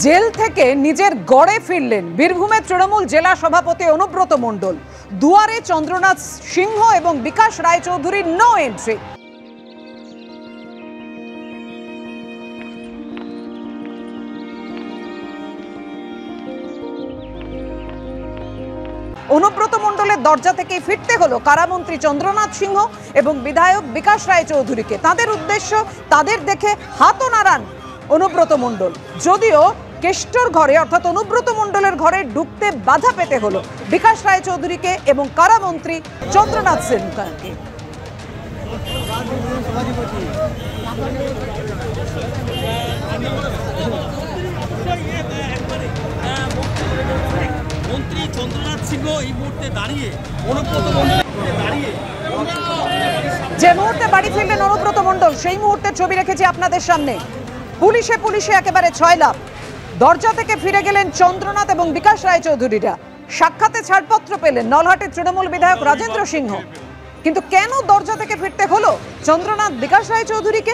Jail থেকে নিজের গড়ে ফিরলেন বীরভূমের তৃণমূল জেলা সভাপতি অনুব্রত মণ্ডল। দুয়ারে চন্দ্রনাথ সিংহ এবং বিকাশ রায়চৌধুরীর নো এন্ট্রি। অনুব্রত মণ্ডলের দরজা থেকে ফিরতে হলো কারামন্ত্রী চন্দ্রনাথ সিংহ এবং বিধায়ক বিকাশ রায়চৌধুরীকে। তাদের উদ্দেশ্য, তাদের দেখে হাতও নাড়ান অনুব্রত মণ্ডল। যদিও কেষ্টর ঘরে অর্থাৎ অনুব্রত মণ্ডলের ঘরে ঢুকতে বাধা পেতে হলো বিকাশ রায়চৌধুরীকে এবং কারামন্ত্রী চন্দ্রনাথ সিংহকে। মন্ত্রী চন্দ্রনাথ সিংহ এই মুহূর্তে দাঁড়িয়ে অনুব্রত মণ্ডল দাঁড়িয়ে যে মুহূর্তে বাড়ি ফিরলেন অনুব্রত মণ্ডল, সেই মুহূর্তের ছবি রেখেছি আপনাদের সামনে। পুলিশে একেবারে ছয়লাভ। দরজা থেকে ফিরে গেলেন চন্দ্রনাথ এবং বিকাশ রায়চৌধুরীরা। সাক্ষাতে ছাড়পত্র পেলেন নলহাটের তৃণমূল বিধায়ক রাজেন্দ্র সিংহ। কিন্তু কেন দরজা থেকে ফিরতে হলো চন্দ্রনাথ বিকাশ রায়চৌধুরীকে?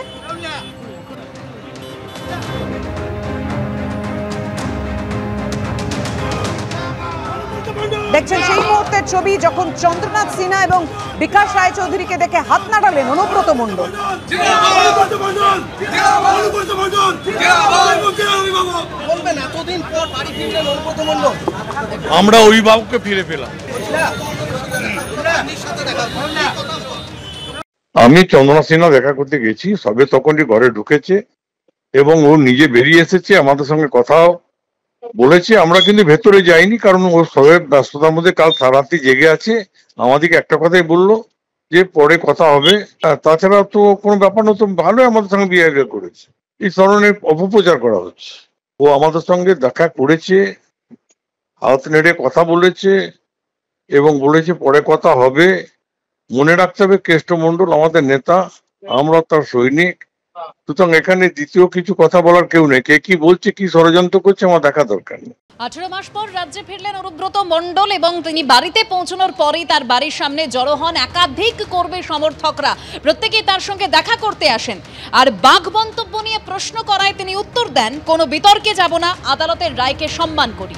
দেখছেন সেই মুহূর্তের ছবি, যখন চন্দ্রনাথ সিনহা এবং বিকাশ রায়চৌধুরীকে দেখে হাত নাড়ালেন অনুব্রত মণ্ডল। আমরা অভিভাবককে ফিরে পেলাম। আমি চন্দ্রনাথ সিনহা দেখা করতে গেছি, সবে তখনই ঘরে ঢুকেছে এবং ও নিজে বেরিয়ে এসেছে, আমাদের সঙ্গে কথাও বলেছে। আমরা কিন্তু ভেতরে যাইনি, কারণ ও সবে ব্যস্ততার মধ্যে কাল সারারাত্রি জেগে আছে। আমাদেরকে একটা কথাই বললো যে পরে কথা হবে, তাছাড়া তো কোনো ব্যাপার না। তো ভালোই আমাদের সঙ্গে বিহেভিয়ার করেছে। এই ধরনের অপপ্রচার করা হচ্ছে। ও আমাদের সঙ্গে দেখা করেছে, হাত নেড়ে কথা বলেছে এবং বলেছে পরে কথা হবে। মনে রাখতে হবে কেষ্টমণ্ডল আমাদের নেতা, আমরা তার সৈনিক। সুতরাং এখানে দ্বিতীয় কিছু কথা বলার কেউ নেই। কে কি বলছে, কি ষড়যন্ত্র করছে, আমার দেখা দরকার নেই। 18 মাস পর রাজ্যে ফিরলেন অনুব্রত মণ্ডল এবং তিনি বাড়িতে পৌঁছানোর পরেই তার বাড়ির সামনে জড়ো হন একাধিক কর্মী সমর্থকরা। প্রত্যেকেই তার সঙ্গে দেখা করতে আসেন আর বাঘ মন্তব্য নিয়ে প্রশ্ন করায় তিনি উত্তর দেন, কোনো বিতর্কে যাব না, আদালতের রায়কে সম্মান করি।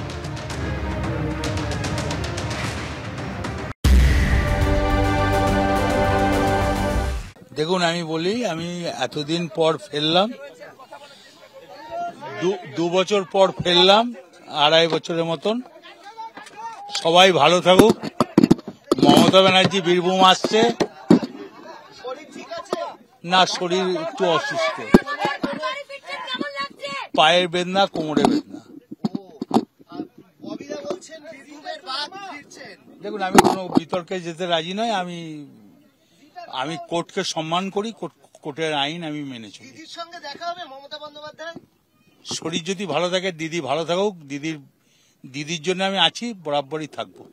দেখুন, আমি বলি, আমি এতদিন পর ফেললাম, 2 বছর পর ফেললাম, 2.5 বছরের মতন। সবাই ভালো থাকুক। মমতা ব্যানার্জি বীরভূম আসছে না, শরীর একটু অসুস্থ, পায়ের বেদনা, কোমরে বেদনা। দেখুন, আমি কোনো বিতর্কে যেতে রাজি নয়। আমি কোর্টকে সম্মান করি, কোর্টের আইন আমি মেনে চলি। শরীর যদি ভালো থাকে, দিদি ভালো থাকুক, দিদির জন্য আমি আছি, বরাবরই থাকবো।